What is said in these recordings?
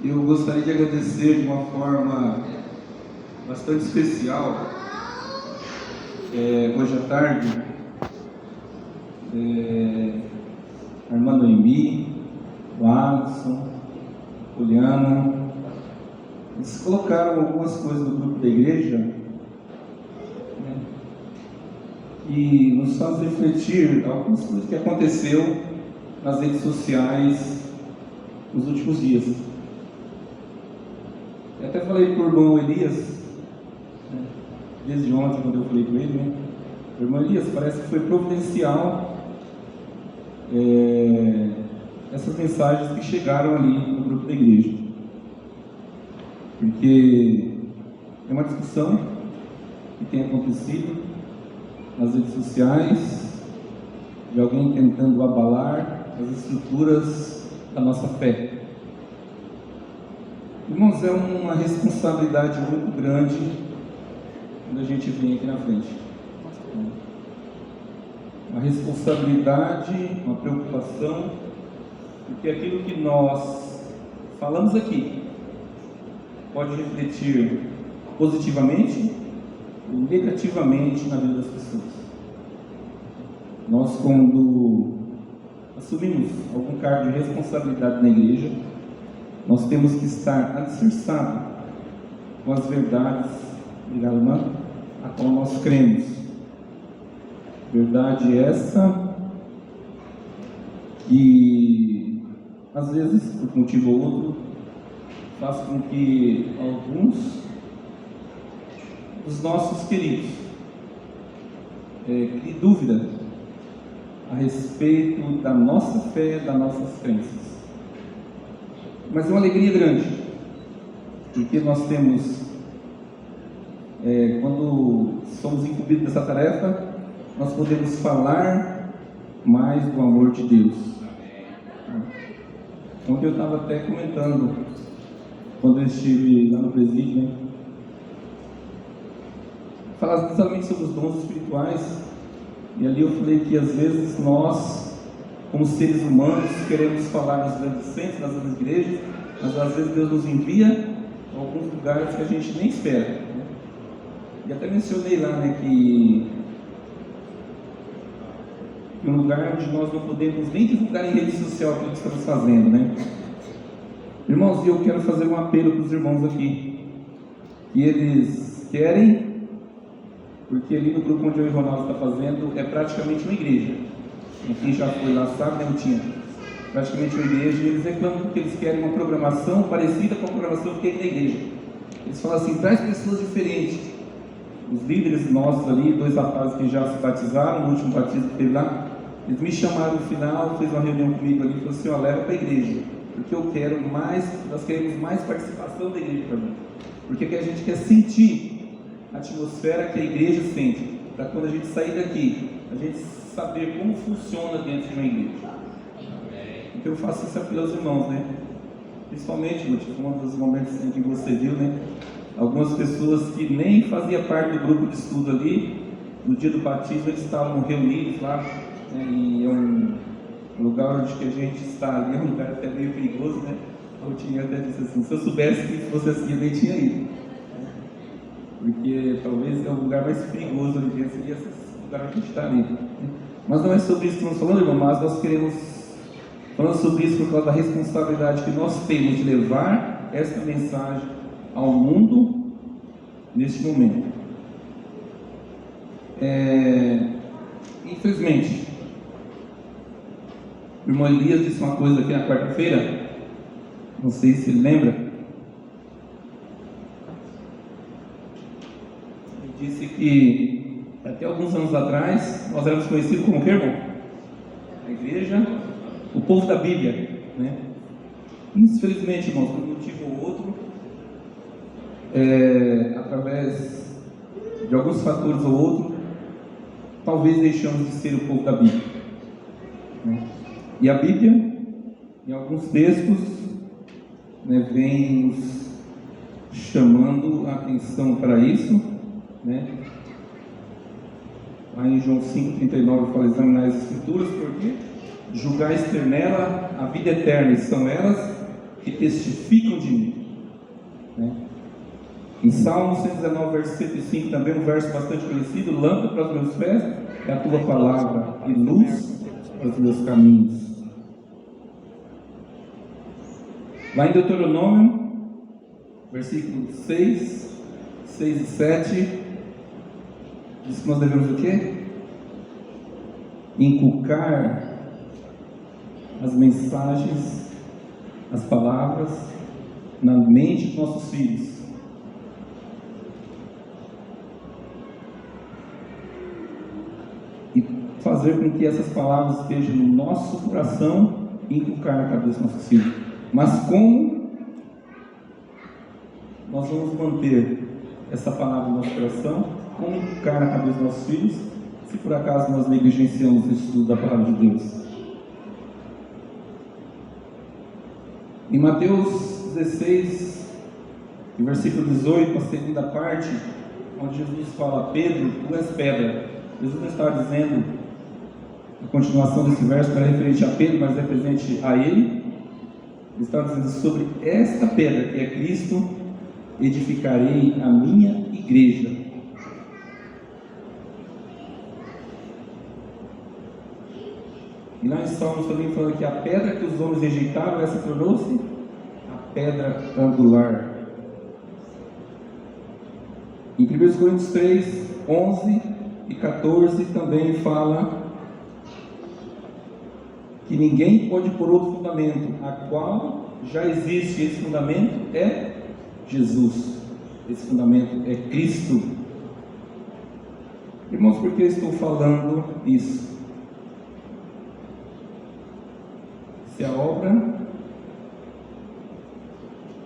Eu gostaria de agradecer de uma forma bastante especial, hoje à tarde, a irmã Noemi, o Alisson, a Juliana. Eles colocaram algumas coisas do grupo da igreja, né, e nos faz refletir algumas coisas que aconteceu nas redes sociais nos últimos dias. Eu até falei para o irmão Elias, né, desde ontem, quando eu falei com ele, né, o irmão Elias, parece que foi providencial essas mensagens que chegaram ali no grupo da igreja, porque é uma discussão que tem acontecido nas redes sociais, de alguém tentando abalar as estruturas da nossa fé. Irmãos, é uma responsabilidade muito grande quando a gente vem aqui na frente. Uma responsabilidade, uma preocupação, porque aquilo que nós falamos aqui pode refletir positivamente ou negativamente na vida das pessoas. Nós, quando assumimos algum cargo de responsabilidade na igreja, nós temos que estar alicerçados com as verdades, obrigado, irmã, a qual nós cremos. Verdade essa que, às vezes, por motivo ou outro, faz com que alguns dos nossos queridos criem dúvida a respeito da nossa fé, das nossas crenças. Mas é uma alegria grande, porque nós temos, quando somos incumbidos dessa tarefa, nós podemos falar mais do amor de Deus. Ontem eu estava até comentando, quando eu estive lá no presídio, né, falar exatamente sobre os dons espirituais, e ali eu falei que às vezes nós, como seres humanos, queremos falar nos grandes centros, nas grandes igrejas, mas às vezes Deus nos envia a alguns lugares que a gente nem espera, né? E até mencionei lá, né, que um lugar onde nós não podemos nem divulgar em rede social aquilo que estamos fazendo, né? Irmãos, eu quero fazer um apelo para os irmãos aqui, que eles querem, porque ali no grupo onde eu e o Ronaldo está fazendo, é praticamente uma igreja. Quem já foi lá sabe, não tinha. Praticamente uma igreja, e eles reclamam porque eles querem uma programação parecida com a programação que tem na igreja. Eles falam assim, traz pessoas diferentes. Os líderes nossos ali, 2 rapazes que já se batizaram, no último batismo que teve lá, eles me chamaram no final, fez uma reunião comigo ali e falou assim, leva para a igreja, porque eu quero mais, nós queremos mais participação da igreja para mim, porque a gente quer sentir a atmosfera que a igreja sente, para quando a gente sair daqui, a gente saber como funciona dentro de uma igreja. Então eu faço isso apelo aos irmãos, né? Principalmente, um dos momentos em que você viu, né? Algumas pessoas que nem faziam parte do grupo de estudo ali, no dia do batismo eles estavam reunidos lá, né? E é um lugar onde que a gente está ali, é um lugar até meio perigoso, né? O Tinha até disse assim, se eu soubesse que fosse assim, eu nem tinha ido. Porque talvez é o lugar mais perigoso ali dentro, seria esse lugar que a gente está ali. Mas não é sobre isso que nós falando, irmão, mas nós queremos, falando sobre isso por causa da responsabilidade que nós temos de levar esta mensagem ao mundo neste momento. Infelizmente, o irmão Elias disse uma coisa aqui na quarta-feira, não sei se ele lembra. Ele disse que até alguns anos atrás nós éramos conhecidos como o que, irmão? A igreja, o povo da Bíblia, né? Infelizmente, irmãos, por um motivo ou outro, através de alguns fatores ou outros, talvez deixamos de ser o povo da Bíblia, né? E a Bíblia, em alguns textos, né, vem nos chamando a atenção para isso, né? Lá em João 5,39 fala, examinar as Escrituras, porque julgais ter nela a vida eterna, e são elas que testificam de mim. Né? Em Salmo 119, verso 105, também um verso bastante conhecido: lâmpada para os meus pés é a tua palavra e luz para os meus caminhos. Lá em Deuteronômio, versículo 6 e 7, diz que nós devemos o quê? Inculcar as mensagens, as palavras na mente dos nossos filhos. E fazer com que essas palavras estejam no nosso coração e inculcar na cabeça dos nossos filhos. Mas como nós vamos manter essa palavra no nosso coração? Como inculcar na cabeça dos nossos filhos, se por acaso nós negligenciamos o estudo da palavra de Deus? Em Mateus 16, versículo 18, a segunda parte, onde Jesus fala: Pedro, tu és pedra. Jesus não está dizendo, a continuação desse verso não é referente a Pedro, mas é referente a ele. Ele está dizendo: sobre esta pedra que é Cristo, edificarei a minha igreja. E lá em Salmos também fala que a pedra que os homens rejeitaram, essa tornou-se a pedra angular. Em 1 Coríntios 3, 11 e 14 também fala que ninguém pode pôr outro fundamento, a qual já existe. Esse fundamento é Jesus. Esse fundamento é Cristo. Irmãos, por que eu estou falando isso? Se a obra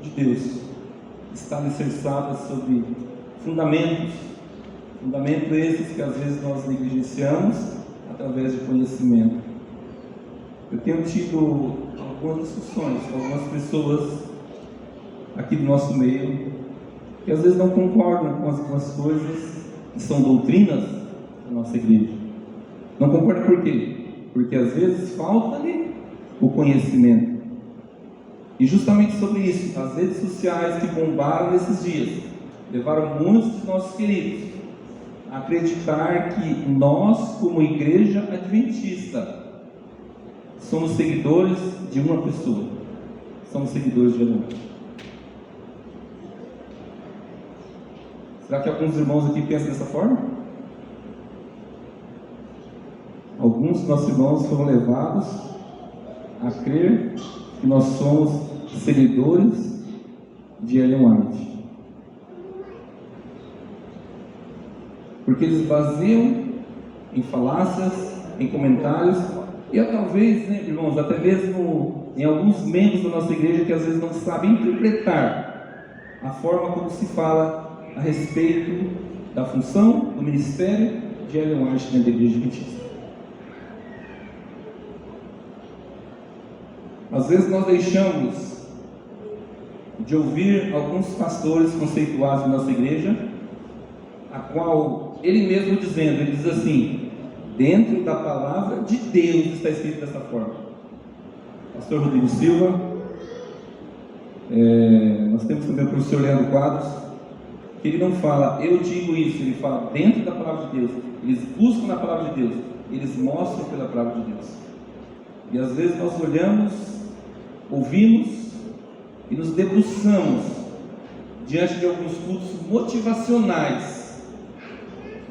de Deus está alicerçada sobre fundamentos esses que às vezes nós negligenciamos através de conhecimento. Eu tenho tido algumas discussões com algumas pessoas aqui do nosso meio que às vezes não concordam com algumas coisas que são doutrinas da nossa igreja. Não concordam por quê? Porque às vezes falta-lhe o conhecimento. E justamente sobre isso, as redes sociais que bombaram nesses dias levaram muitos dos nossos queridos a acreditar que nós, como igreja adventista, somos seguidores de uma pessoa, somos seguidores de Jesus. Será que alguns irmãos aqui pensam dessa forma? Alguns dos nossos irmãos foram levados a crer que nós somos seguidores de Ellen White, porque eles baseiam em falácias, em comentários, e talvez, né, irmãos, até mesmo em alguns membros da nossa igreja que às vezes não sabem interpretar a forma como se fala a respeito da função, do ministério de Ellen White dentro da igreja adventista. Às vezes nós deixamos de ouvir alguns pastores conceituados da nossa igreja, a qual ele mesmo dizendo, ele diz assim: dentro da palavra de Deus está escrito dessa forma. Pastor Rodrigo Silva, nós temos também o professor Leandro Quadros, que ele não fala eu digo isso, ele fala dentro da palavra de Deus. Eles buscam na palavra de Deus, eles mostram pela palavra de Deus. E às vezes nós olhamos, ouvimos e nos debruçamos diante de alguns cultos motivacionais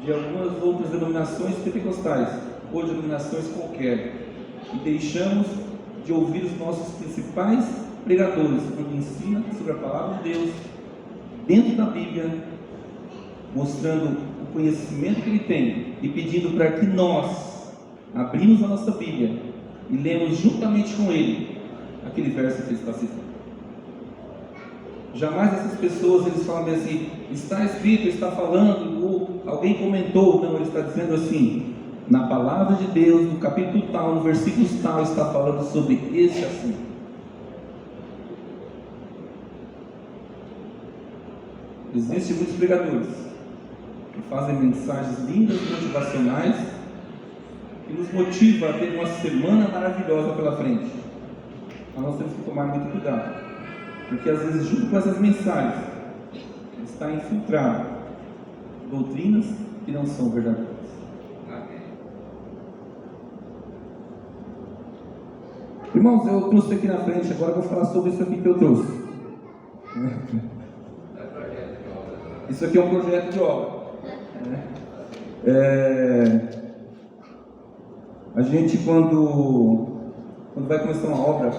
de algumas outras denominações pentecostais ou denominações qualquer, e deixamos de ouvir os nossos principais pregadores, quando ensinam sobre a palavra de Deus dentro da Bíblia, mostrando o conhecimento que ele tem e pedindo para que nós abrimos a nossa Bíblia e lemos juntamente com ele aquele verso que ele está citando. Jamais essas pessoas eles falam assim, está escrito, está falando, ou alguém comentou. Não, ele está dizendo assim, na palavra de Deus, no capítulo tal, no versículo tal, está falando sobre esse assunto. Existem muitos pregadores que fazem mensagens lindas, motivacionais, que nos motiva a ter uma semana maravilhosa pela frente. Mas nós temos que tomar muito cuidado, Porque às vezes, junto com essas mensagens, está infiltrado doutrinas que não são verdadeiras. Irmãos, eu trouxe aqui na frente, agora eu vou falar sobre isso aqui que eu trouxe. Isso aqui é um projeto de obra. A gente, quando vai começar uma obra,